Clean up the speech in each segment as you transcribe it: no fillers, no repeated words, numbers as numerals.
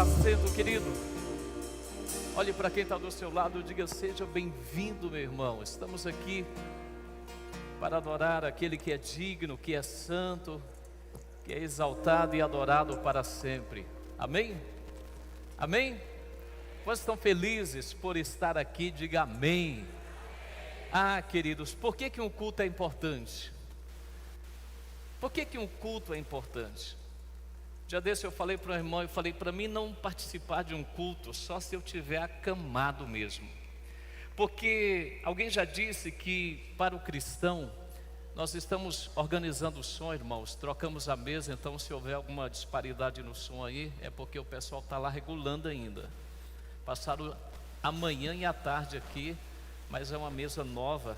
assento, querido. Olhe para quem está do seu lado e diga: seja bem-vindo, meu irmão. Estamos aqui para adorar aquele que é digno, que é santo, que é exaltado e adorado para sempre. Amém? Amém? Quantos estão felizes por estar aqui? Diga amém. Ah, queridos, por que um culto é importante? Por que um culto é importante? Já desse eu falei para o irmão, eu falei para mim não participar de um culto só se eu tiver acamado mesmo. Porque alguém já disse que para o cristão, nós estamos organizando o som, irmãos, trocamos a mesa, então se houver alguma disparidade no som aí, é porque o pessoal está lá regulando ainda. Passaram a manhã e a tarde aqui, mas é uma mesa nova,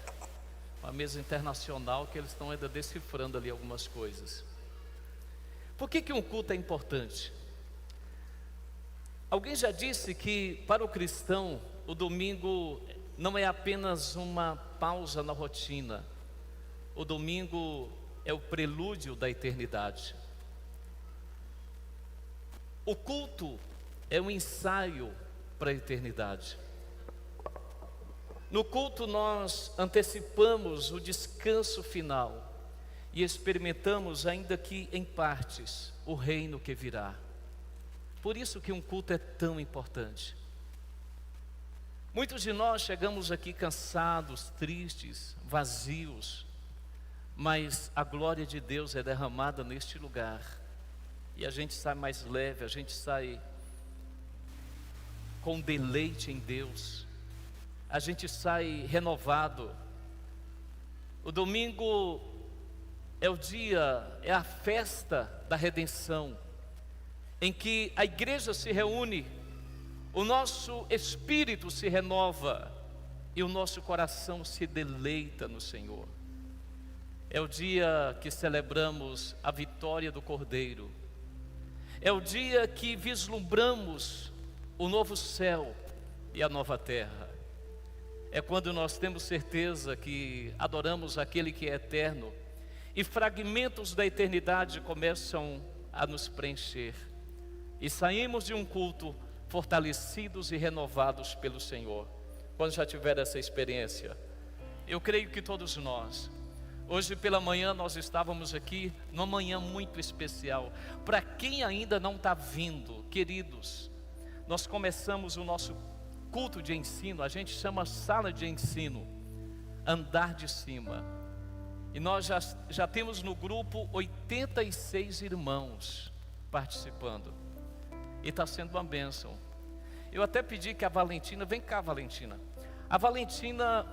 uma mesa internacional que eles estão ainda decifrando ali algumas coisas. Por que um culto é importante? Alguém já disse que para o cristão o domingo não é apenas uma pausa na rotina. O domingo é o prelúdio da eternidade. O culto é um ensaio para a eternidade. No culto nós antecipamos o descanso final e experimentamos, ainda que em partes, o reino que virá. Por isso que um culto é tão importante. Muitos de nós chegamos aqui cansados, tristes, vazios, mas a glória de Deus é derramada neste lugar, e a gente sai mais leve, a gente sai com deleite em Deus, a gente sai renovado. O domingo é o dia, é a festa da redenção, em que a igreja se reúne, o nosso espírito se renova e o nosso coração se deleita no Senhor. É o dia que celebramos a vitória do Cordeiro, é o dia que vislumbramos o novo céu e a nova terra. É quando nós temos certeza que adoramos aquele que é eterno e fragmentos da eternidade começam a nos preencher, e saímos de um culto fortalecidos e renovados pelo Senhor. Quando já tiver essa experiência, eu creio que todos nós, hoje pela manhã nós estávamos aqui numa manhã muito especial. Para quem ainda não está vindo, queridos, nós começamos o nosso culto de ensino, a gente chama sala de ensino, andar de cima. E nós já temos no grupo 86 irmãos participando. E está sendo uma bênção. Eu até pedi que a Valentina, vem cá Valentina. A Valentina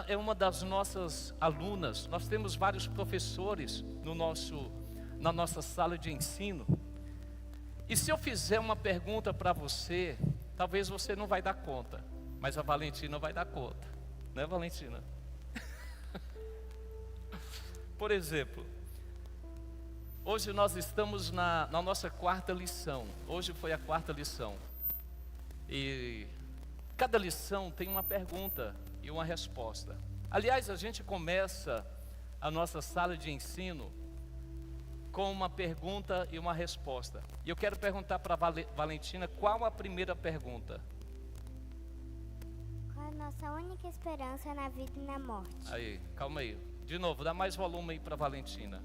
é uma das nossas alunas. Nós temos vários professores na nossa sala de ensino. E se eu fizer uma pergunta para você, talvez você não vai dar conta, mas a Valentina vai dar conta. Né, Valentina? Por exemplo, hoje nós estamos na nossa quarta lição. Hoje foi a quarta lição. E cada lição tem uma pergunta e uma resposta. Aliás, a gente começa a nossa sala de ensino com uma pergunta e uma resposta. E eu quero perguntar para a Valentina qual a primeira pergunta. Qual a nossa única esperança na vida e na morte? Aí, calma aí. De novo, dá mais volume aí para a Valentina.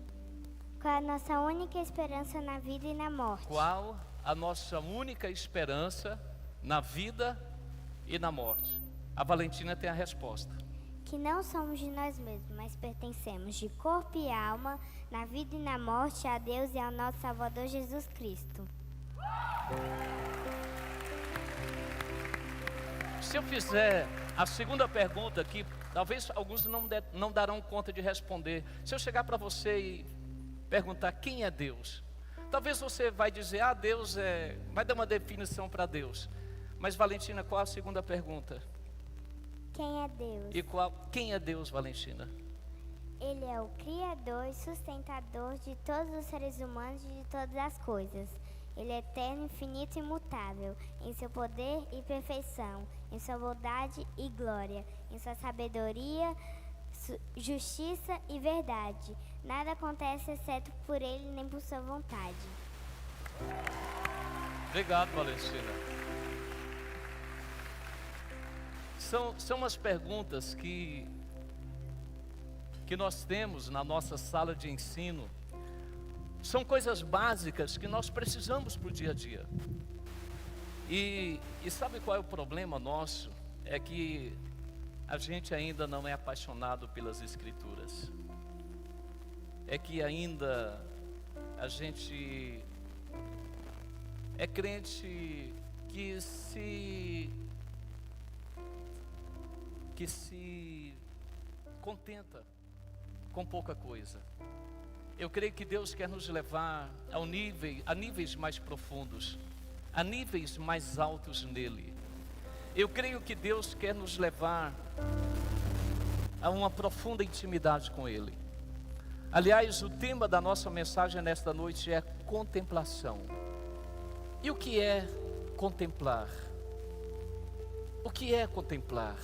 Qual a nossa única esperança na vida e na morte? Qual a nossa única esperança na vida e na morte? A Valentina tem a resposta. Que não somos de nós mesmos, mas pertencemos de corpo e alma, na vida e na morte, a Deus e ao nosso Salvador Jesus Cristo. Se eu fizer a segunda pergunta aqui, talvez alguns não darão conta de responder. Se eu chegar para você e perguntar quem é Deus, talvez você vai dizer, Deus vai dar uma definição para Deus. Mas Valentina, qual a segunda pergunta? Quem é Deus? E quem é Deus, Valentina? Ele é o Criador e sustentador de todos os seres humanos e de todas as coisas. Ele é eterno, infinito e imutável, em seu poder e perfeição, em sua bondade e glória, em sua sabedoria justiça e verdade. Nada acontece exceto por ele nem por sua vontade. Obrigado, Valentina. São umas perguntas que nós temos na nossa sala de ensino. São coisas básicas que nós precisamos para o dia a dia. E sabe qual é o problema nosso? É que a gente ainda não é apaixonado pelas Escrituras. É que ainda a gente é crente que se contenta com pouca coisa. Eu creio que Deus quer nos levar a níveis mais profundos, a níveis mais altos nele. Eu creio que Deus quer nos levar a uma profunda intimidade com ele. Aliás, o tema da nossa mensagem nesta noite é contemplação. E o que é contemplar? O que é contemplar?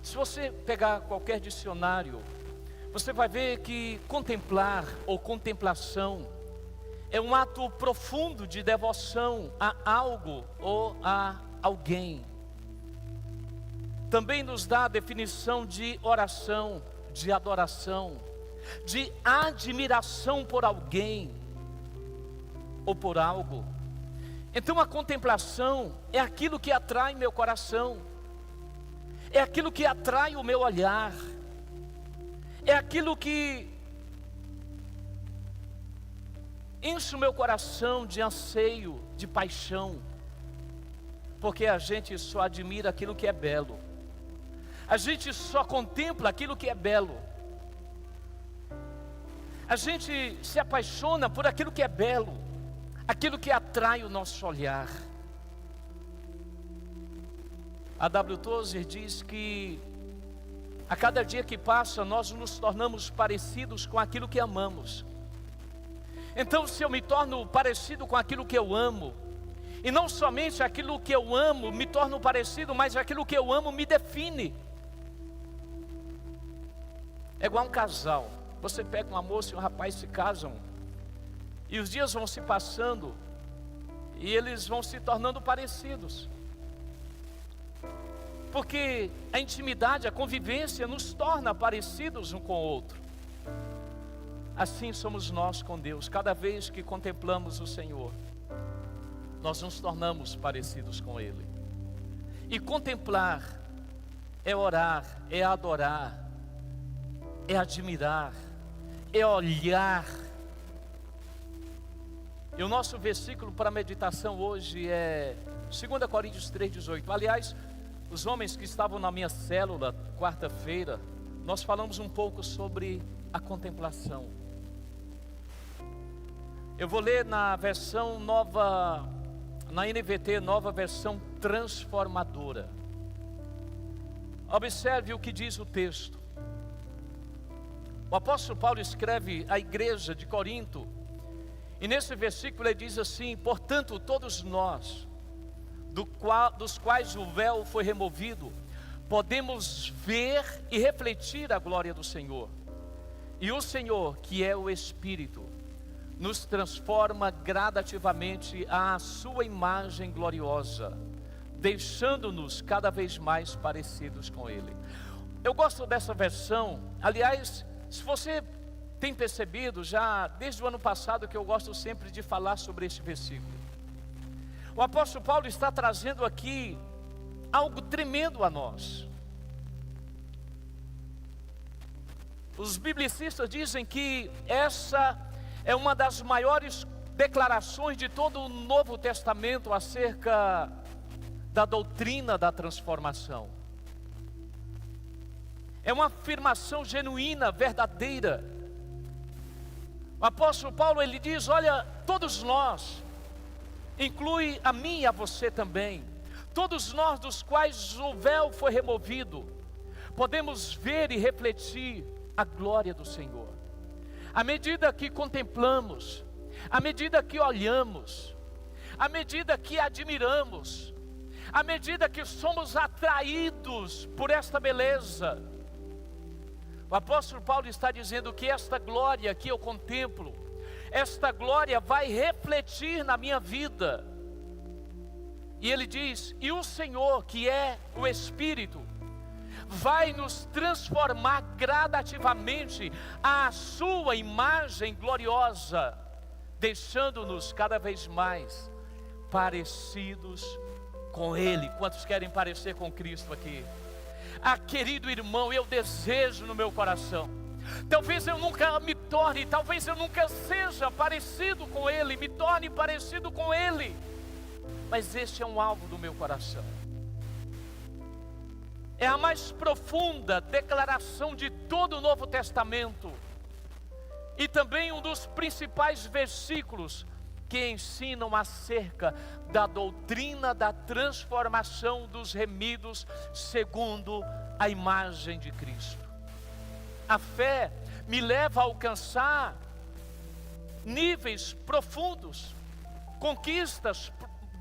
Se você pegar qualquer dicionário, você vai ver que contemplar ou contemplação é um ato profundo de devoção a algo ou a alguém. Também nos dá a definição de oração, de adoração, de admiração por alguém ou por algo. Então a contemplação é aquilo que atrai meu coração, é aquilo que atrai o meu olhar, é aquilo que enche o meu coração de anseio, de paixão, porque a gente só admira aquilo que é belo, a gente só contempla aquilo que é belo, a gente se apaixona por aquilo que é belo, aquilo que atrai o nosso olhar. A W. Tozer diz que a cada dia que passa nós nos tornamos parecidos com aquilo que amamos. Então, se eu me torno parecido com aquilo que eu amo, e não somente aquilo que eu amo me torno parecido, mas aquilo que eu amo me define. É igual um casal. Você pega uma moça e um rapaz se casam, e os dias vão se passando, e eles vão se tornando parecidos. Porque a intimidade, a convivência nos torna parecidos um com o outro. Assim somos nós com Deus. Cada vez que contemplamos o Senhor, nós nos tornamos parecidos com Ele. E contemplar é orar, é adorar, é admirar, é olhar. E o nosso versículo para meditação hoje é 2 Coríntios 3,18. Aliás, os homens que estavam na minha célula quarta-feira, nós falamos um pouco sobre a contemplação. Eu vou ler na versão nova, na NVT, nova versão transformadora. Observe o que diz o texto. O apóstolo Paulo escreve à igreja de Corinto, e nesse versículo ele diz assim: portanto, todos nós, dos quais o véu foi removido, podemos ver e refletir a glória do Senhor. E o Senhor, que é o Espírito, nos transforma gradativamente à sua imagem gloriosa, deixando-nos cada vez mais parecidos com Ele. Eu gosto dessa versão. Aliás, se você tem percebido, já desde o ano passado, que eu gosto sempre de falar sobre este versículo. O apóstolo Paulo está trazendo aqui algo tremendo a nós. Os biblicistas dizem que essa é uma das maiores declarações de todo o Novo Testamento acerca da doutrina da transformação. É uma afirmação genuína, verdadeira. O apóstolo Paulo, ele diz: olha, todos nós, inclui a mim e a você também, todos nós dos quais o véu foi removido, podemos ver e refletir a glória do Senhor. À medida que contemplamos, à medida que olhamos, à medida que admiramos, à medida que somos atraídos por esta beleza, O apóstolo Paulo está dizendo que esta glória que eu contemplo, esta glória vai refletir na minha vida. E ele diz, e o Senhor, que é o Espírito, vai nos transformar gradativamente à sua imagem gloriosa, deixando-nos cada vez mais parecidos com Ele. Quantos querem parecer com Cristo aqui? Ah, querido irmão, eu desejo no meu coração, talvez eu nunca me torne, talvez eu nunca seja parecido com Ele, me torne parecido com Ele, mas este é um alvo do meu coração. É a mais profunda declaração de todo o Novo Testamento, e também um dos principais versículos que ensinam acerca da doutrina da transformação dos remidos segundo a imagem de Cristo. A fé me leva a alcançar níveis profundos, conquistas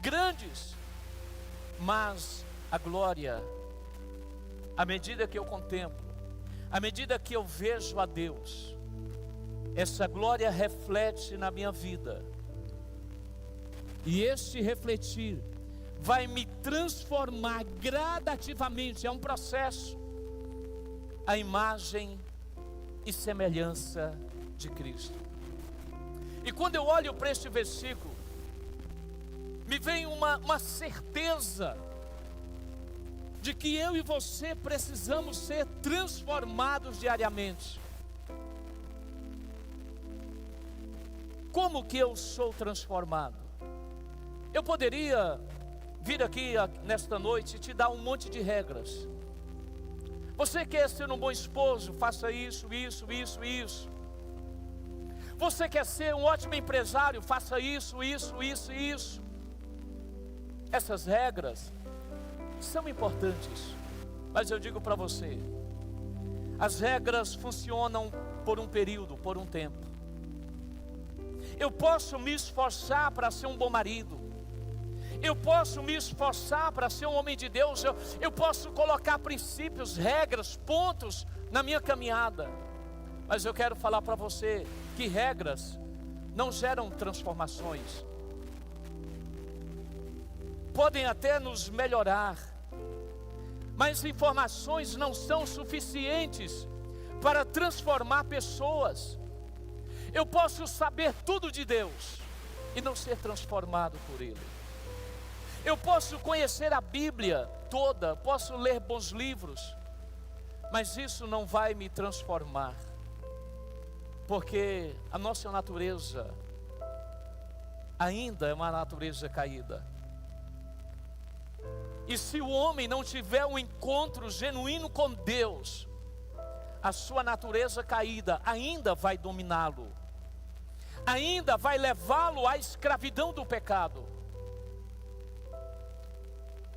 grandes, mas a glória, à medida que eu contemplo, à medida que eu vejo a Deus, essa glória reflete na minha vida. E este refletir vai me transformar gradativamente, é um processo, a imagem e semelhança de Cristo. E quando eu olho para este versículo, me vem uma certeza de que eu e você precisamos ser transformados diariamente. Como que eu sou transformado? Eu poderia vir aqui nesta noite e te dar um monte de regras. Você quer ser um bom esposo? Faça isso, isso, isso, isso. Você quer ser um ótimo empresário? Faça isso, isso, isso e isso. Essas regras são importantes, mas eu digo para você, as regras funcionam por um período, por um tempo. Eu posso me esforçar para ser um bom marido, eu posso me esforçar para ser um homem de Deus, eu posso colocar princípios, regras, pontos na minha caminhada, mas eu quero falar para você que regras não geram transformações. Podem até nos melhorar, mas informações não são suficientes para transformar pessoas. Eu posso saber tudo de Deus e não ser transformado por Ele. Eu posso conhecer a Bíblia toda, posso ler bons livros, mas isso não vai me transformar, porque a nossa natureza ainda é uma natureza caída. E se o homem não tiver um encontro genuíno com Deus, a sua natureza caída ainda vai dominá-lo, ainda vai levá-lo à escravidão do pecado.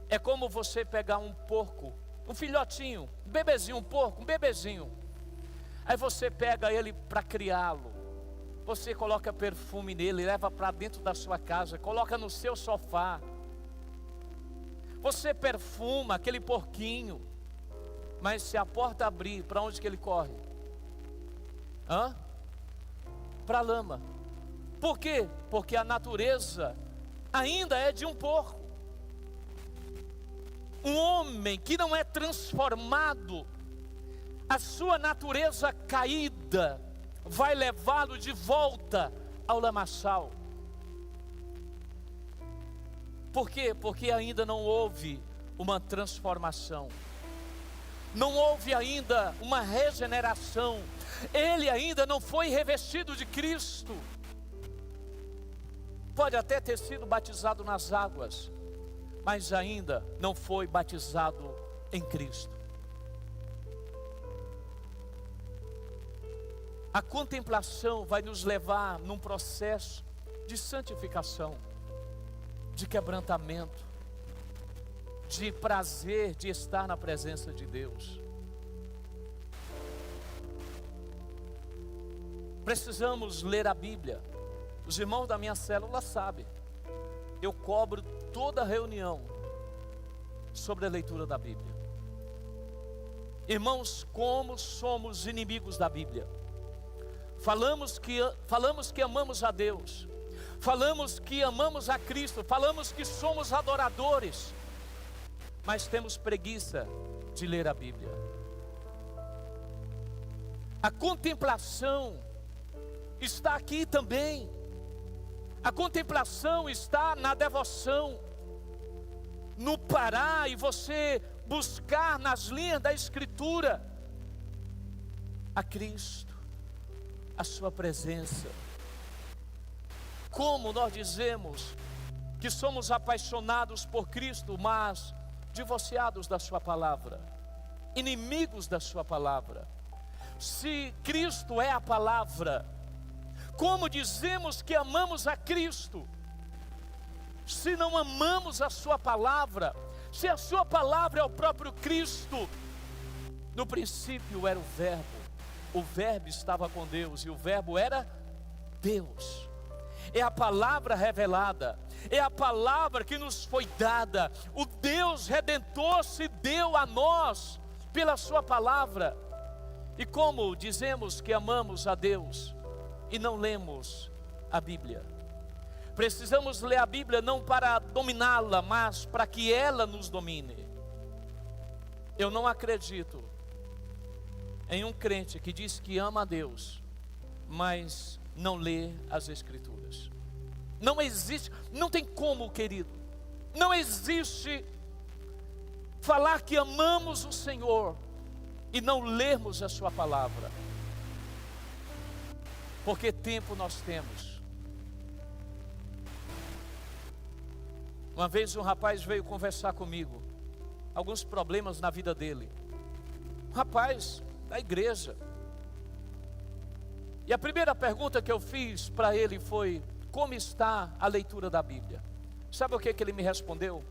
É como você pegar um porco, um filhotinho, um bebezinho, um porco, um bebezinho. Aí você pega ele para criá-lo. Você coloca perfume nele, leva para dentro da sua casa, coloca no seu sofá. Você perfuma aquele porquinho, mas se a porta abrir, para onde que ele corre? Para a lama. Por quê? Porque a natureza ainda é de um porco. Um homem que não é transformado, a sua natureza caída vai levá-lo de volta ao lamaçal. Por quê? Porque ainda não houve uma transformação, não houve ainda uma regeneração, ele ainda não foi revestido de Cristo. Pode até ter sido batizado nas águas, mas ainda não foi batizado em Cristo. A contemplação vai nos levar num processo de santificação, de quebrantamento, de prazer de estar na presença de Deus. Precisamos ler a Bíblia. Os irmãos da minha célula sabem, eu cobro toda reunião sobre a leitura da Bíblia. Irmãos, como somos inimigos da Bíblia. Falamos que amamos a Deus, falamos que amamos a Cristo, falamos que somos adoradores, mas temos preguiça de ler a Bíblia. A contemplação está aqui também. A contemplação está na devoção, no parar e você buscar nas linhas da Escritura a Cristo, a sua presença. Como nós dizemos que somos apaixonados por Cristo, mas divorciados da sua palavra, inimigos da sua palavra. Se Cristo é a palavra, como dizemos que amamos a Cristo, se não amamos a sua palavra? Se a sua palavra é o próprio Cristo. No princípio era o Verbo estava com Deus e o Verbo era Deus. É a palavra revelada, é a palavra que nos foi dada. O Deus Redentor se deu a nós pela sua palavra. E como dizemos que amamos a Deus e não lemos a Bíblia? Precisamos ler a Bíblia não para dominá-la, mas para que ela nos domine. Eu não acredito em um crente que diz que ama a Deus, mas não lê as Escrituras. Não existe, não tem como, querido. Não existe falar que amamos o Senhor e não lermos a sua palavra. Porque tempo nós temos. Uma vez um rapaz veio conversar comigo, alguns problemas na vida dele. Um rapaz da igreja. E a primeira pergunta que eu fiz para ele foi: como está a leitura da Bíblia? Sabe o que ele me respondeu?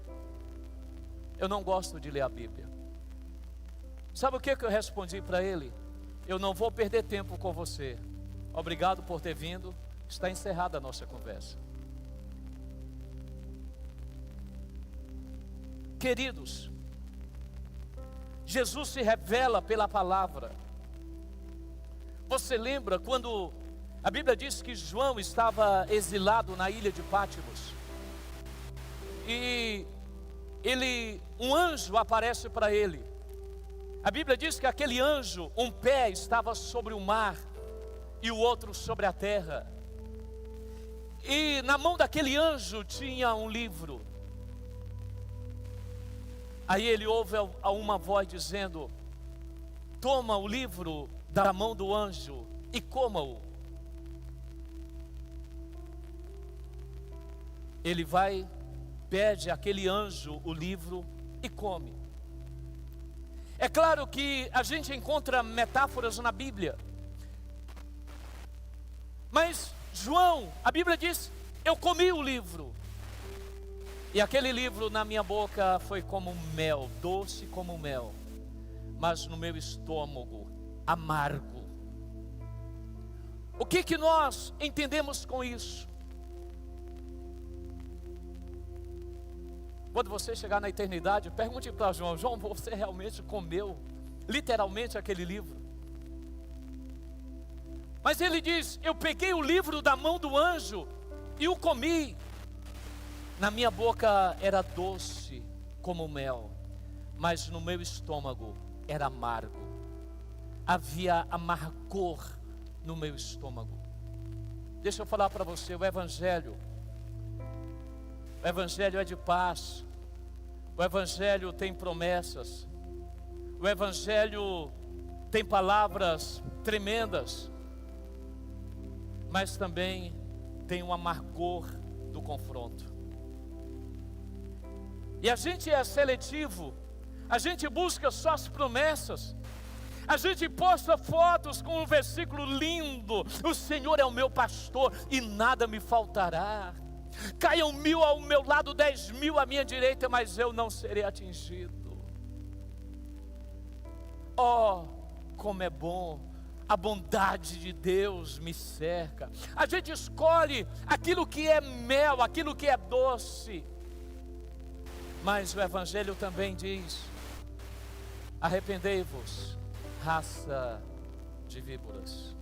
Eu não gosto de ler a Bíblia. Sabe o que eu respondi para ele? Eu não vou perder tempo com você. Obrigado por ter vindo. Está encerrada a nossa conversa. Queridos, Jesus se revela pela palavra. Você lembra quando a Bíblia diz que João estava exilado na ilha de Pátimos? E um anjo aparece para ele. A Bíblia diz que aquele anjo, um pé estava sobre o mar e o outro sobre a terra. E na mão daquele anjo tinha um livro. Aí ele ouve uma voz dizendo: toma o livro da mão do anjo e coma-o. Ele vai, pede àquele anjo o livro e come. É claro que a gente encontra metáforas na Bíblia. Mas João, a Bíblia diz: eu comi o livro. E aquele livro na minha boca foi como mel, doce como mel, mas no meu estômago, amargo. O que nós entendemos com isso? Quando você chegar na eternidade, pergunte para João: João, você realmente comeu literalmente aquele livro? Mas ele diz: eu peguei o livro da mão do anjo e o comi. Na minha boca era doce como mel, mas no meu estômago era amargo. Havia amargor no meu estômago. Deixa eu falar para você, o Evangelho é de paz. O Evangelho tem promessas. O Evangelho tem palavras tremendas, mas também tem um amargor do confronto. E a gente é seletivo, a gente busca só as promessas, a gente posta fotos com um versículo lindo: o Senhor é o meu pastor e nada me faltará. Caiam 1000 ao meu lado, 10.000 à minha direita, mas eu não serei atingido. Oh, como é bom, a bondade de Deus me cerca. A gente escolhe aquilo que é mel, aquilo que é doce. Mas o Evangelho também diz Arrependei-vos, raça de víboras.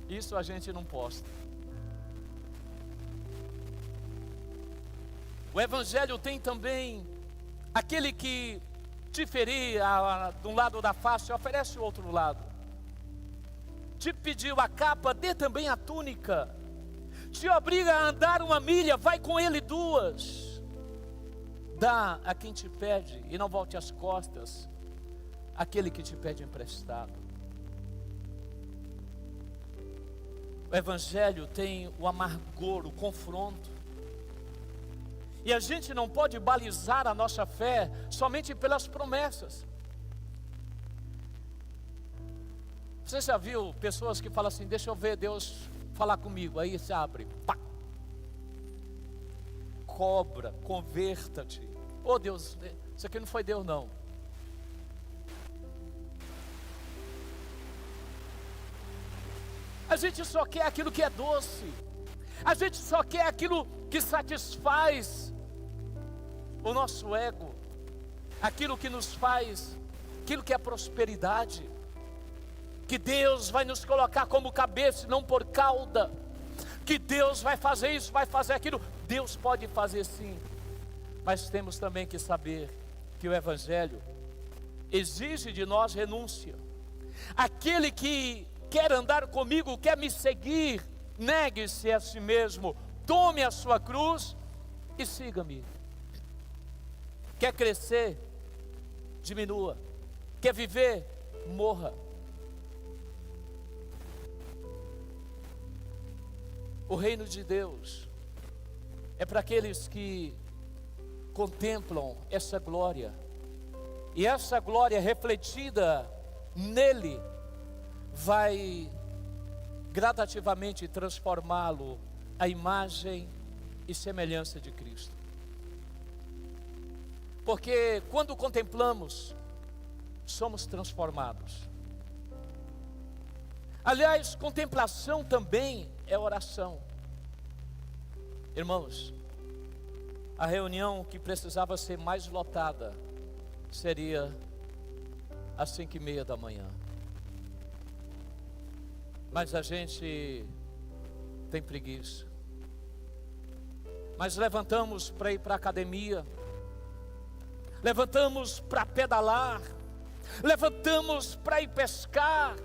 Isso a gente não posta. O Evangelho tem também aquele que te ferir de um lado da face, oferece o outro lado. Te pediu a capa, dê também a túnica. Te obriga a andar 1 milha, vai com ele 2. Dá a quem te pede e não volte as costas àquele que te pede emprestado. O Evangelho tem o amargor, o confronto. E a gente não pode balizar a nossa fé somente pelas promessas. Você já viu pessoas que falam assim, deixa eu ver Deus falar comigo, aí se abre, pá. Cobra, converta-te. Oh Deus, isso aqui não foi Deus não. A gente só quer aquilo que é doce. A gente só quer aquilo que satisfaz o nosso ego. Aquilo que nos faz, aquilo que é prosperidade. Que Deus vai nos colocar como cabeça e não por cauda. Que Deus vai fazer isso, vai fazer aquilo. Deus pode fazer sim. Mas temos também que saber que o Evangelho exige de nós renúncia. Aquele que quer andar comigo, quer me seguir, negue-se a si mesmo, tome a sua cruz e siga-me. Quer crescer? Diminua. Quer viver? Morra. O reino de Deus é para aqueles que contemplam essa glória. E essa glória refletida nele vai gradativamente transformá-lo à imagem e semelhança de Cristo. Porque quando contemplamos, somos transformados. Aliás, contemplação também é oração. Irmãos, a reunião que precisava ser mais lotada seria às 5:30 da manhã. Mas a gente tem preguiça. Mas levantamos para ir para a academia, levantamos para pedalar, levantamos para ir pescar,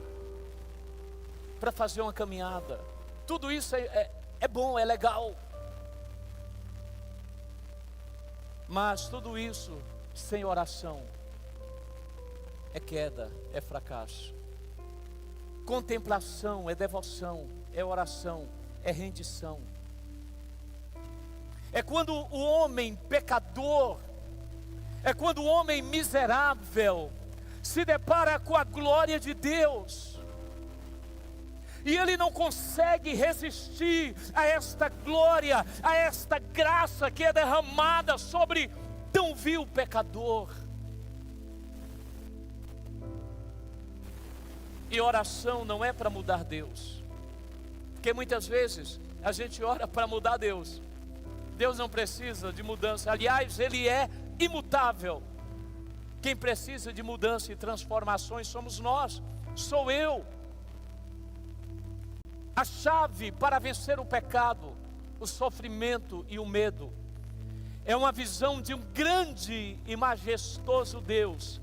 para fazer uma caminhada. Tudo isso é bom, é legal. Mas tudo isso sem oração é queda, é fracasso. Contemplação é devoção, é oração, é rendição. É quando o homem pecador, é quando o homem miserável se depara com a glória de Deus. E ele não consegue resistir a esta glória, a esta graça que é derramada sobre tão vil pecador. E oração não é para mudar Deus. Porque muitas vezes a gente ora para mudar Deus. Deus não precisa de mudança. Aliás, Ele é imutável. Quem precisa de mudança e transformações somos nós. Sou eu. A chave para vencer o pecado, o sofrimento e o medo é uma visão de um grande e majestoso Deus,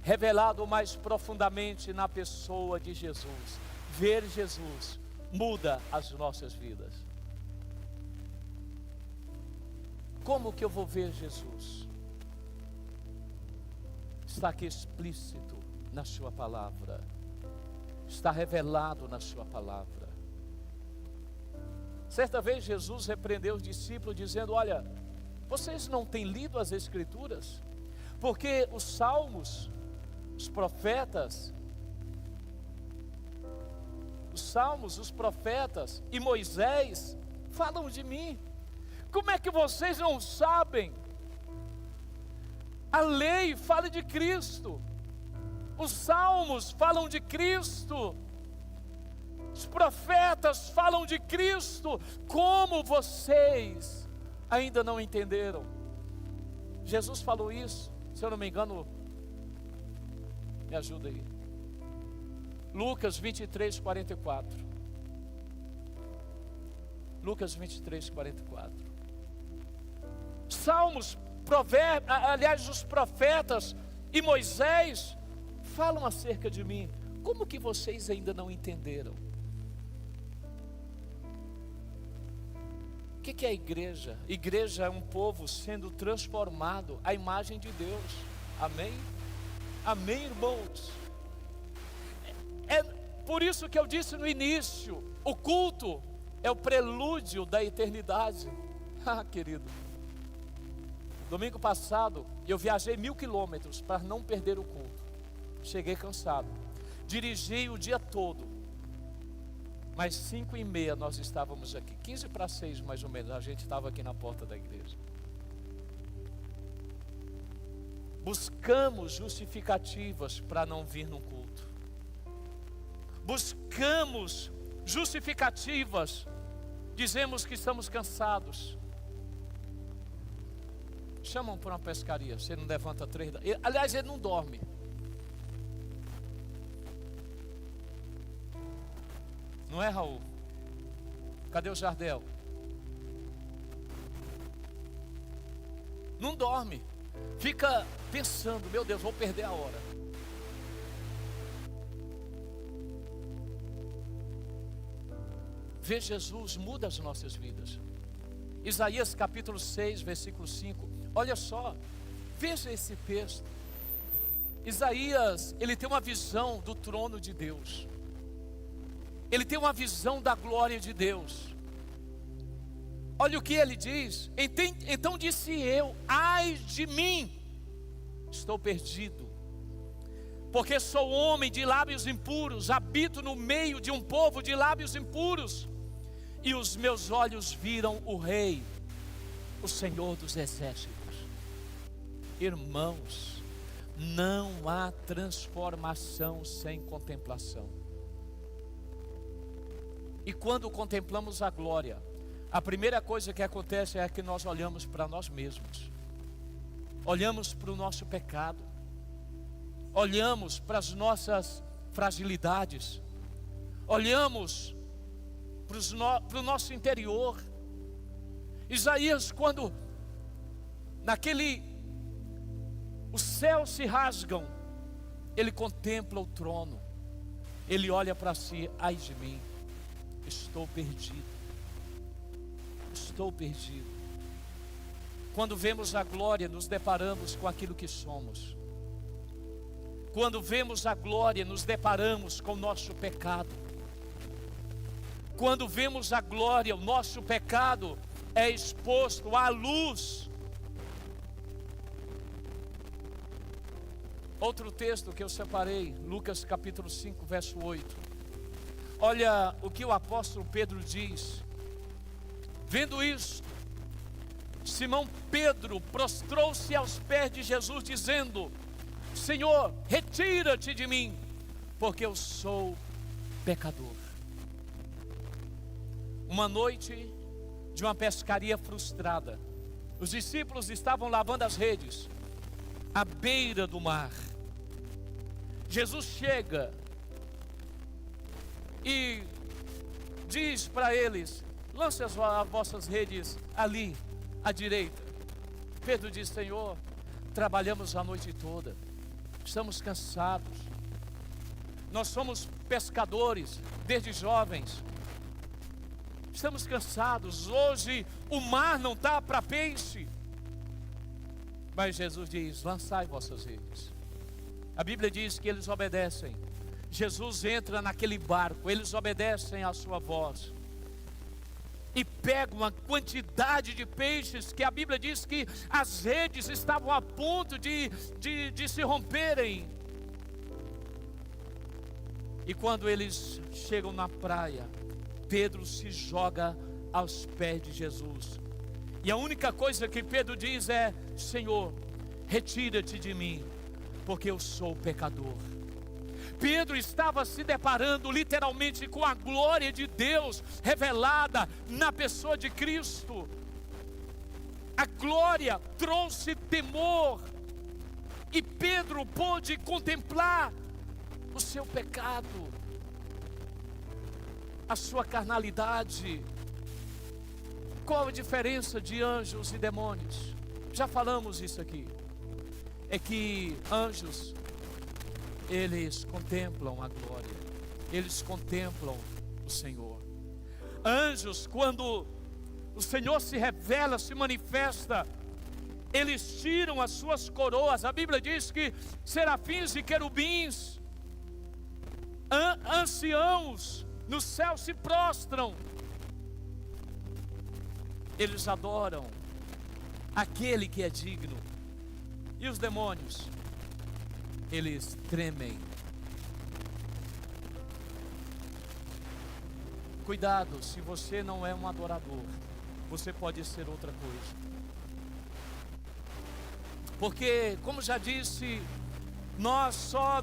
revelado mais profundamente na pessoa de Jesus. Ver Jesus muda as nossas vidas. Como que eu vou ver Jesus? Está aqui explícito na sua palavra. Está revelado na sua palavra. Certa vez Jesus repreendeu os discípulos dizendo: olha, vocês não têm lido as Escrituras? Porque os salmos, os profetas, os profetas e Moisés falam de mim. Como é que vocês não sabem? A lei fala de Cristo, os salmos falam de Cristo, os profetas falam de Cristo. Como vocês ainda não entenderam? Jesus falou isso, se eu não me engano, Me ajuda aí. Lucas 23, 44. Lucas 23, 44. Salmos, provérbios, aliás, os profetas e Moisés falam acerca de mim. Como que vocês ainda não entenderam? O que é a igreja? Igreja é um povo sendo transformado à imagem de Deus. Amém? Amém, irmãos? É por isso que eu disse no início, o culto é o prelúdio da eternidade. Ah, querido, domingo passado eu viajei 1000 quilômetros para não perder o culto. Cheguei cansado, dirigi o dia todo, mas 5h30 nós estávamos aqui, 15 para 6 mais ou menos, a gente estava aqui na porta da igreja. Buscamos justificativas para não vir no culto. Buscamos justificativas, dizemos que estamos cansados. Chamam para uma pescaria, você não levanta 3 da... Aliás, ele não dorme. Não é, Raul? Cadê o Jardel? Não dorme. Fica pensando, meu Deus, vou perder a hora. Ver Jesus muda as nossas vidas. Isaías capítulo 6, versículo 5. Olha só, veja esse texto. Isaías, ele tem uma visão do trono de Deus. Ele tem uma visão da glória de Deus. Olha o que ele diz. Então disse eu: ai de mim, estou perdido, porque sou homem de lábios impuros, habito no meio de um povo de lábios impuros, e os meus olhos viram o Rei, o Senhor dos exércitos. Irmãos, não há transformação sem contemplação. E quando contemplamos a glória, a primeira coisa que acontece é que nós olhamos para nós mesmos, olhamos para o nosso pecado, olhamos para as nossas fragilidades, olhamos para o nosso interior. Isaías, quando os céus se rasgam, ele contempla o trono, ele olha para si: ai de mim, estou perdido, estou perdido. Quando vemos a glória, nos deparamos com aquilo que somos. Quando vemos a glória, nos deparamos com o nosso pecado. Quando vemos a glória, o nosso pecado é exposto à luz. Outro texto que eu separei, Lucas capítulo 5, verso 8. Olha o que o apóstolo Pedro diz. Vendo isso, Simão Pedro prostrou-se aos pés de Jesus, dizendo: Senhor, retira-te de mim, porque eu sou pecador. Uma noite de uma pescaria frustrada, os discípulos estavam lavando as redes à beira do mar. Jesus chega e diz para eles: lance as vossas redes ali à direita. Pedro diz: Senhor, trabalhamos a noite toda, estamos cansados, nós somos pescadores desde jovens, estamos cansados, hoje o mar não está para peixe. Mas Jesus diz: lançai vossas redes. A Bíblia diz que eles obedecem. Jesus entra naquele barco, eles obedecem à sua voz e pegam uma quantidade de peixes que a Bíblia diz que as redes estavam a ponto de se romperem. E quando eles chegam na praia, Pedro se joga aos pés de Jesus. E a única coisa que Pedro diz é: Senhor, retira-te de mim, porque eu sou pecador. Pedro estava se deparando literalmente com a glória de Deus revelada na pessoa de Cristo. A glória trouxe temor. E Pedro pôde contemplar o seu pecado, a sua carnalidade. Qual a diferença de anjos e demônios? Já falamos isso aqui. É que anjos, eles contemplam a glória, eles contemplam o Senhor. Anjos, quando o Senhor se revela, se manifesta, eles tiram as suas coroas. A Bíblia diz que serafins e querubins, anciãos no céu se prostram. Eles adoram aquele que é digno. E os demônios, eles tremem. Cuidado, se você não é um adorador, você pode ser outra coisa. Porque, como já disse, nós só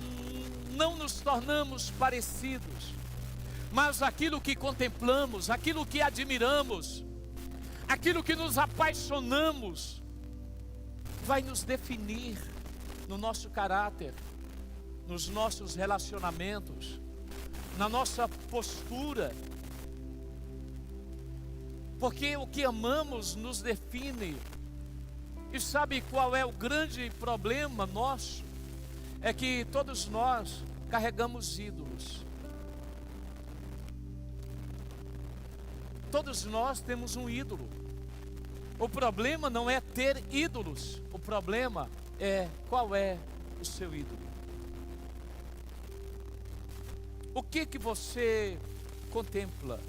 não nos tornamos parecidos, mas aquilo que contemplamos, aquilo que admiramos, aquilo que nos apaixonamos, vai nos definir no nosso caráter, nos nossos relacionamentos, na nossa postura. Porque o que amamos nos define. E sabe qual é o grande problema nosso? É que todos nós carregamos ídolos. Todos nós temos um ídolo. O problema não é ter ídolos. O problema é qual é o seu ídolo. O que que você contempla?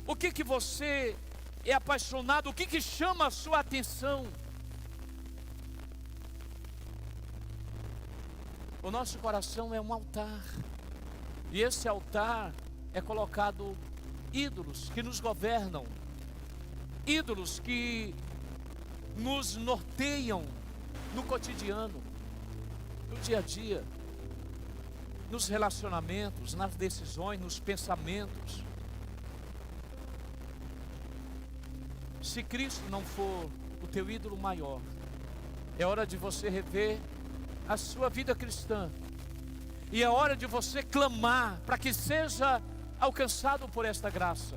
O que que você é apaixonado? O que que chama a sua atenção? O nosso coração é um altar. E esse altar é colocado ídolos que nos governam. Ídolos que nos norteiam no cotidiano, no dia a dia, nos relacionamentos, nas decisões, nos pensamentos. Se Cristo não for o teu ídolo maior, é hora de você rever a sua vida cristã. E é hora de você clamar para que seja alcançado por esta graça.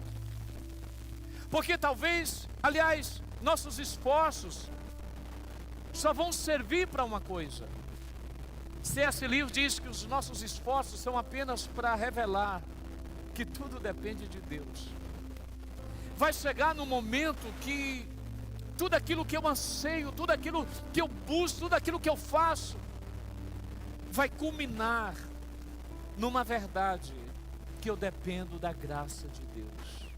Porque talvez, aliás, nossos esforços só vão servir para uma coisa. C.S. Lewis diz que os nossos esforços são apenas para revelar que tudo depende de Deus. Vai chegar no momento que tudo aquilo que eu anseio, tudo aquilo que eu busco, tudo aquilo que eu faço, vai culminar numa verdade: que eu dependo da graça de Deus,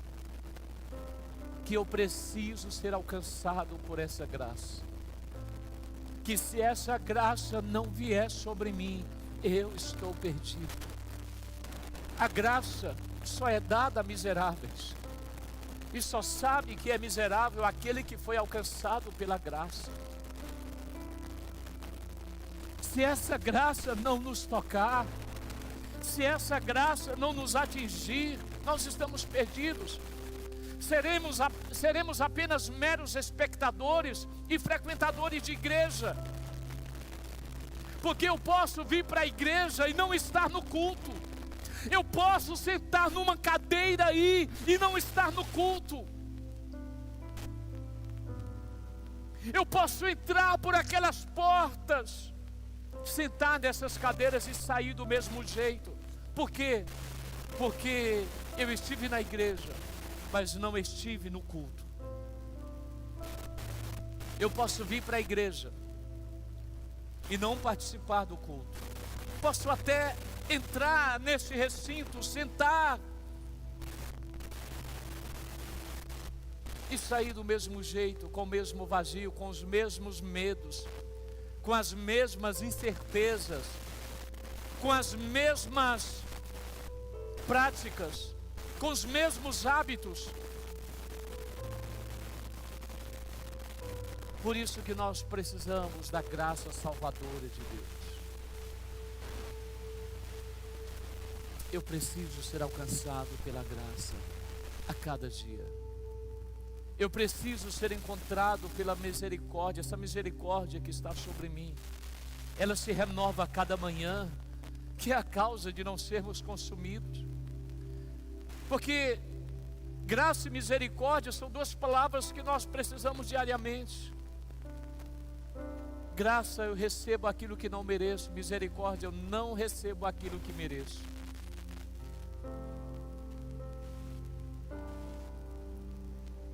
que eu preciso ser alcançado por essa graça, que se essa graça não vier sobre mim, eu estou perdido. A graça só é dada a miseráveis, e só sabe que é miserável aquele que foi alcançado pela graça. Se essa graça não nos tocar, se essa graça não nos atingir, nós estamos perdidos. Seremos apenas meros espectadores e frequentadores de igreja. Porque eu posso vir para a igreja e não estar no culto. Eu posso sentar numa cadeira aí e não estar no culto. Eu posso entrar por aquelas portas, sentar nessas cadeiras e sair do mesmo jeito. Por quê? Porque eu estive na igreja, mas não estive no culto. Eu posso vir para a igreja e não participar do culto. Posso até entrar nesse recinto, sentar e sair do mesmo jeito, com o mesmo vazio, com os mesmos medos, com as mesmas incertezas, com as mesmas práticas, com os mesmos hábitos. Por isso que nós precisamos da graça salvadora de Deus. Eu preciso ser alcançado pela graça a cada dia. Eu preciso ser encontrado pela misericórdia, essa misericórdia que está sobre mim. ela se renova a cada manhã, que é a causa de não sermos consumidos. Porque graça e misericórdia são duas palavras que nós precisamos diariamente. Graça, eu recebo aquilo que não mereço. Misericórdia, eu não recebo aquilo que mereço.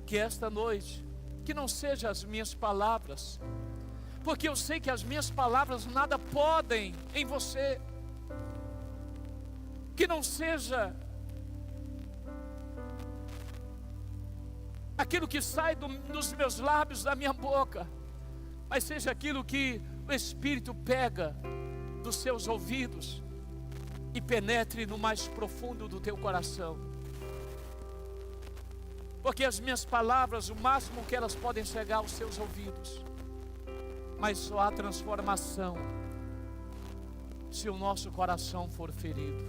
Que esta noite, que não sejam as minhas palavras, porque eu sei que as minhas palavras nada podem em você. Que não seja aquilo que sai dos meus lábios, da minha boca, mas seja aquilo que o Espírito pega dos seus ouvidos e penetre no mais profundo do teu coração. Porque as minhas palavras, o máximo que elas podem chegar aos seus ouvidos, mas só há transformação se o nosso coração for ferido,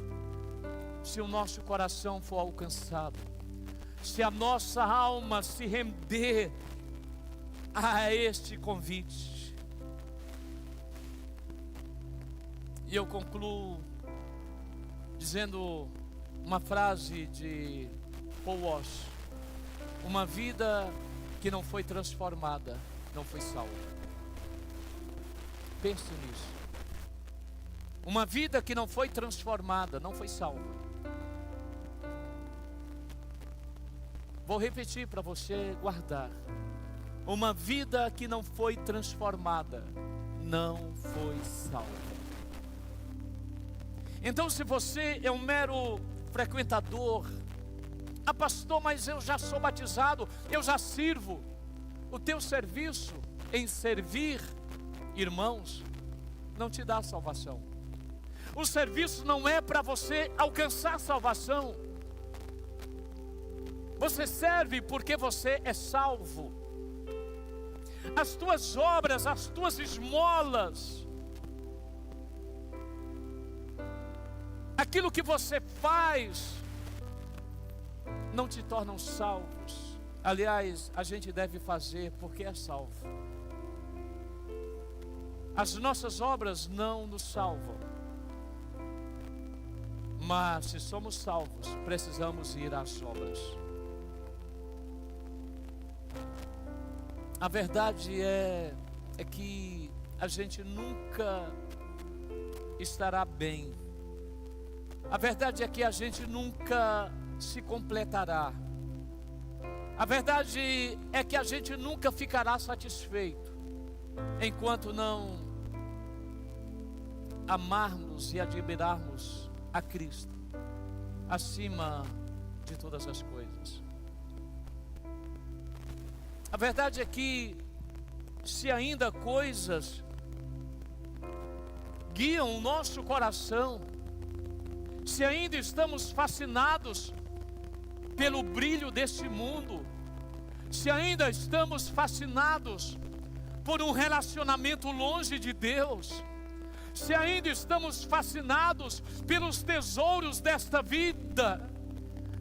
se o nosso coração for alcançado, se a nossa alma se render a este convite. E eu concluo dizendo uma frase de Paul Walsh: uma vida que não foi transformada não foi salva. Pense nisso. Uma vida que não foi transformada não foi salva. Vou repetir para você guardar. Uma vida que não foi transformada não foi salva. Então, se você é um mero frequentador, pastor, mas eu já sou batizado, eu já sirvo. O teu serviço em servir irmãos não te dá salvação. O serviço não é para você alcançar salvação. Você serve porque você é salvo. As tuas obras, as tuas esmolas, aquilo que você faz, não te tornam salvos. Aliás, a gente deve fazer porque é salvo. As nossas obras não nos salvam. Mas se somos salvos, precisamos ir às obras. A verdade é que a gente nunca estará bem. A verdade é que a gente nunca se completará. A verdade é que a gente nunca ficará satisfeito enquanto não amarmos e admirarmos a Cristo acima de todas as coisas. A verdade é que se ainda coisas guiam o nosso coração, se ainda estamos fascinados pelo brilho deste mundo, se ainda estamos fascinados por um relacionamento longe de Deus, se ainda estamos fascinados pelos tesouros desta vida,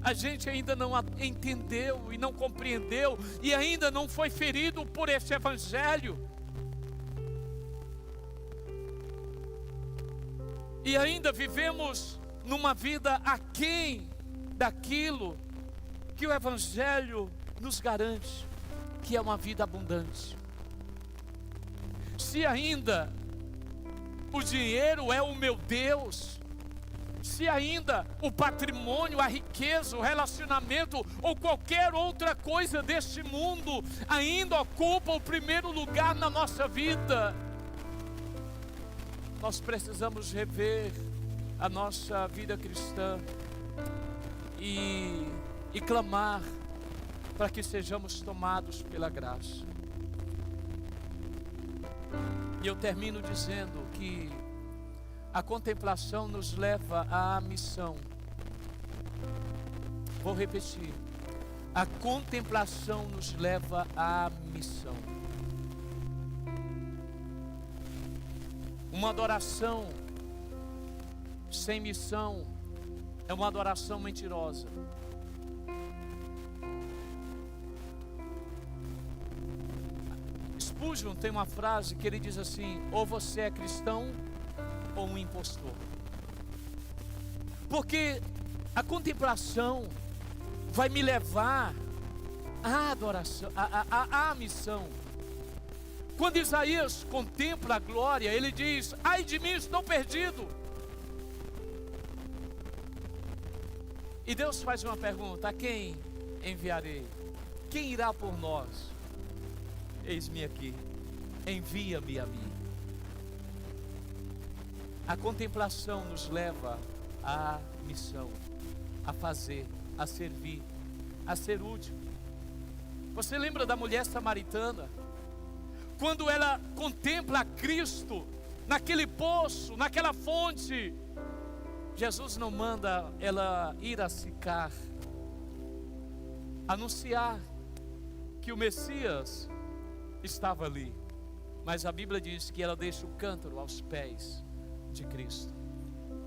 a gente ainda não entendeu e não compreendeu e ainda não foi ferido por este evangelho. E ainda vivemos numa vida aquém daquilo que o evangelho nos garante, que é uma vida abundante. Se ainda o dinheiro é o meu Deus, se ainda o patrimônio, a riqueza, o relacionamento ou qualquer outra coisa deste mundo ainda ocupa o primeiro lugar na nossa vida, nós precisamos rever a nossa vida cristã e clamar para que sejamos tomados pela graça. E eu termino dizendo que a contemplação nos leva à missão. Vou repetir. A contemplação nos leva à missão. Uma adoração sem missão é uma adoração mentirosa. Spurgeon tem uma frase que ele diz assim: ou você é cristão ou um impostor. Porque a contemplação vai me levar à adoração, à missão. Quando Isaías contempla a glória, ele diz: ai de mim, estou perdido. E Deus faz uma pergunta: a quem enviarei? Quem irá por nós? Eis-me aqui, envia-me a mim. A contemplação nos leva à missão, a fazer, a servir, a ser útil. Você lembra da mulher samaritana? Quando ela contempla a Cristo naquele poço, naquela fonte, Jesus não manda ela ir a Sicar, anunciar que o Messias estava ali, mas a Bíblia diz que ela deixa o cântaro aos pés de Cristo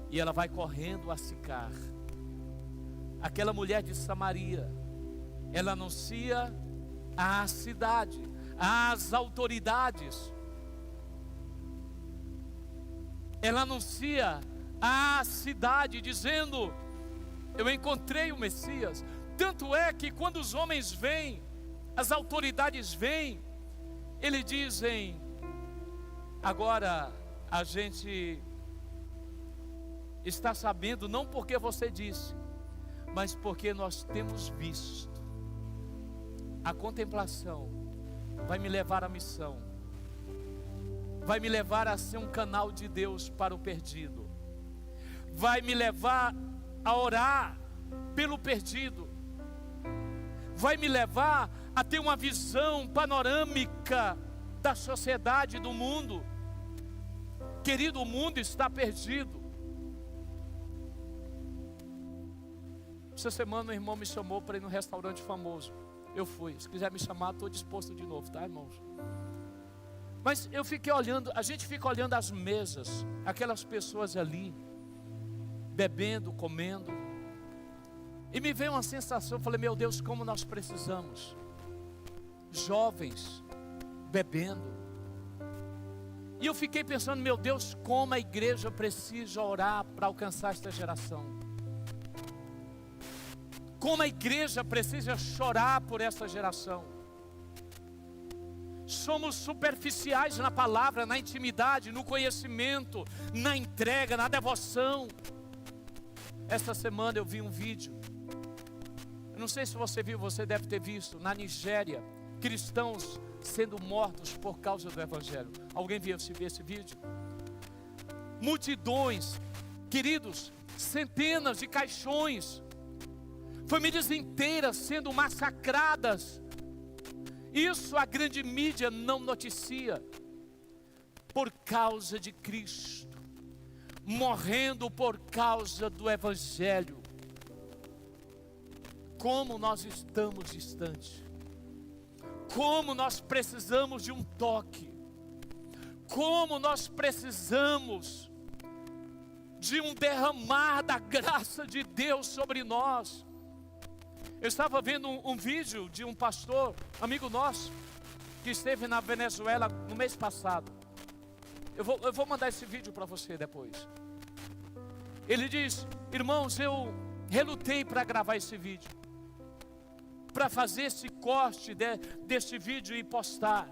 e ela vai correndo a Sicar. Aquela mulher de Samaria, ela anuncia à cidade, às autoridades, ela anuncia à cidade dizendo: eu encontrei o Messias. Tanto é que quando os homens vêm, as autoridades vêm, eles dizem: agora a gente está sabendo, não porque você disse, mas porque nós temos visto. A contemplação vai me levar à missão, vai me levar a ser um canal de Deus para o perdido, vai me levar a orar pelo perdido, vai me levar a ter uma visão panorâmica da sociedade, do mundo. Querido, o mundo está perdido. Essa semana o irmão me chamou para ir num restaurante famoso. Eu fui. Se quiser me chamar, estou disposto de novo, tá, irmãos? Mas eu fiquei olhando, a gente fica olhando as mesas, aquelas pessoas ali, bebendo, comendo, e me veio uma sensação. Eu falei: meu Deus, como nós precisamos. Jovens bebendo. E eu fiquei pensando: meu Deus, como a igreja precisa orar para alcançar esta geração. Como a igreja precisa chorar por essa geração. Somos superficiais na palavra, na intimidade, no conhecimento, na entrega, na devoção. Essa semana eu vi um vídeo, eu não sei se você viu, você deve ter visto, na Nigéria, cristãos sendo mortos por causa do Evangelho. Alguém viu esse vídeo? Multidões, queridos, centenas de caixões, famílias inteiras sendo massacradas. Isso a grande mídia não noticia. Por causa de Cristo, morrendo por causa do Evangelho. Como nós estamos distantes. Como nós precisamos de um toque. Como nós precisamos de um derramar da graça de Deus sobre nós. Eu estava vendo um vídeo de um pastor, amigo nosso, que esteve na Venezuela no mês passado. Eu vou mandar esse vídeo para você depois. Ele diz: irmãos, eu relutei para gravar esse vídeo, para fazer esse corte desse vídeo e postar,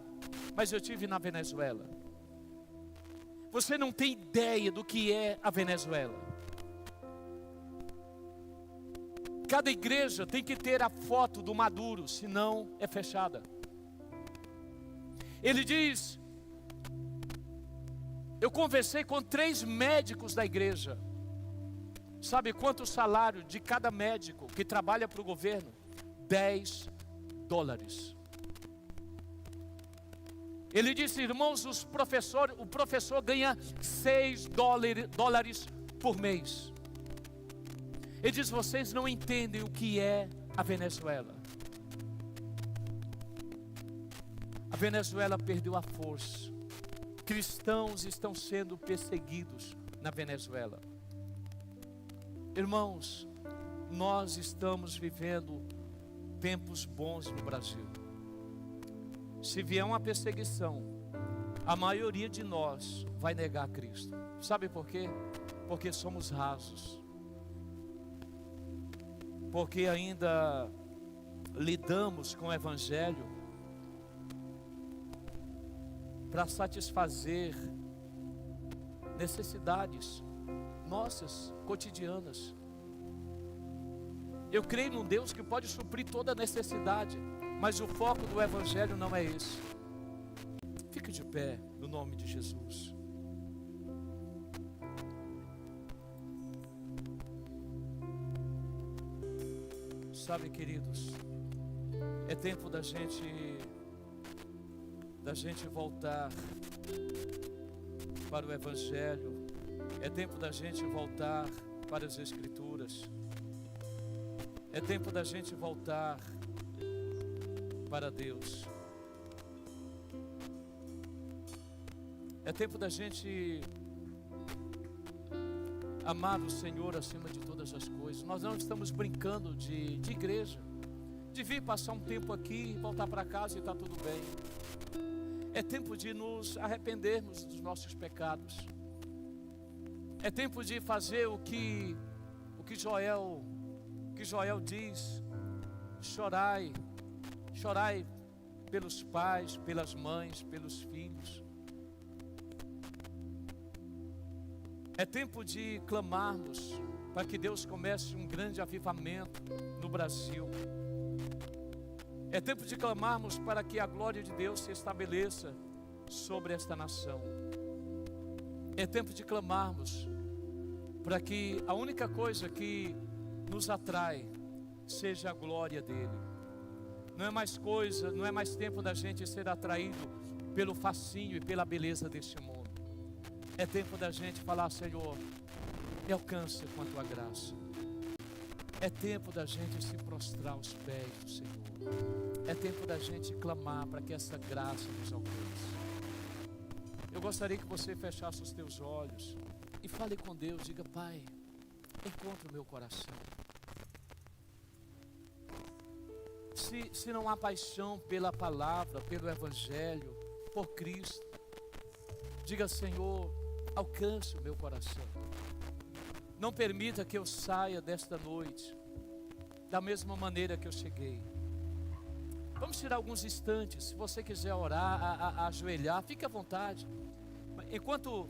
mas eu estive na Venezuela. Você não tem ideia do que é a Venezuela. Cada igreja tem que ter a foto do Maduro, senão é fechada. Ele diz: eu conversei com 3 médicos da igreja. Sabe quanto o salário de cada médico que trabalha para o governo? $10. Ele disse: irmãos, o professor ganha $6 por mês. Ele diz: vocês não entendem o que é a Venezuela. A Venezuela perdeu a força. Cristãos estão sendo perseguidos na Venezuela. Irmãos, nós estamos vivendo tempos bons no Brasil. se vier uma perseguição, a maioria de nós vai negar Cristo. Sabe por quê? Porque somos rasos. Porque ainda lidamos com o Evangelho para satisfazer necessidades nossas, cotidianas. Eu creio num Deus que pode suprir toda necessidade, mas o foco do Evangelho não é esse. Fique de pé, no nome de Jesus. Sabe, queridos, é tempo da gente voltar para o Evangelho. É tempo da gente voltar para as Escrituras. É tempo da gente voltar para Deus. É tempo da gente amar o Senhor acima de todas as coisas. Nós não estamos brincando de igreja, de vir passar um tempo aqui, voltar para casa e está tudo bem. É tempo de nos arrependermos dos nossos pecados. É tempo de fazer o que Joel diz: chorai, chorai pelos pais, pelas mães, pelos filhos. É tempo de clamarmos para que Deus comece um grande avivamento no Brasil. É tempo de clamarmos para que a glória de Deus se estabeleça sobre esta nação. É tempo de clamarmos para que a única coisa que nos atrai seja a glória dele. Não é mais tempo da gente ser atraído pelo fascínio e pela beleza deste mundo. É tempo da gente falar: Senhor, me alcança com a tua graça. É tempo da gente se prostrar aos pés do Senhor. É tempo da gente clamar para que essa graça nos alcance. Eu gostaria que você fechasse os teus olhos e fale com Deus. Diga: Pai, encontra o meu coração. Se não há paixão pela palavra, pelo Evangelho, por Cristo, diga: Senhor, alcance o meu coração. Não permita que eu saia desta noite da mesma maneira que eu cheguei. Vamos tirar alguns instantes. Se você quiser orar, ajoelhar, fique à vontade. Enquanto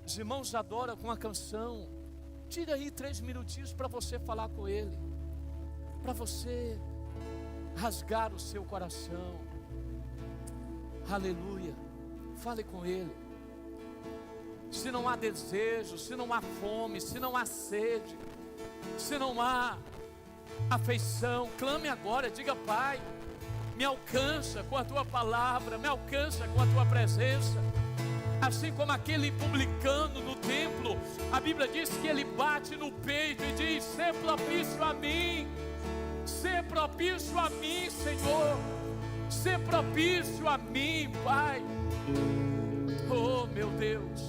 os irmãos adoram com a canção, tira aí 3 minutinhos para você falar com Ele, para você rasgar o seu coração. Aleluia. Fale com Ele. Se não há desejo, se não há fome, se não há sede, se não há afeição, clame agora. Diga: Pai, me alcança com a tua palavra, me alcança com a tua presença. Assim como aquele publicano no templo, a Bíblia diz que ele bate no peito e diz: sê propício a mim, sê propício a mim, Senhor, sê propício a mim, Pai. Oh, meu Deus.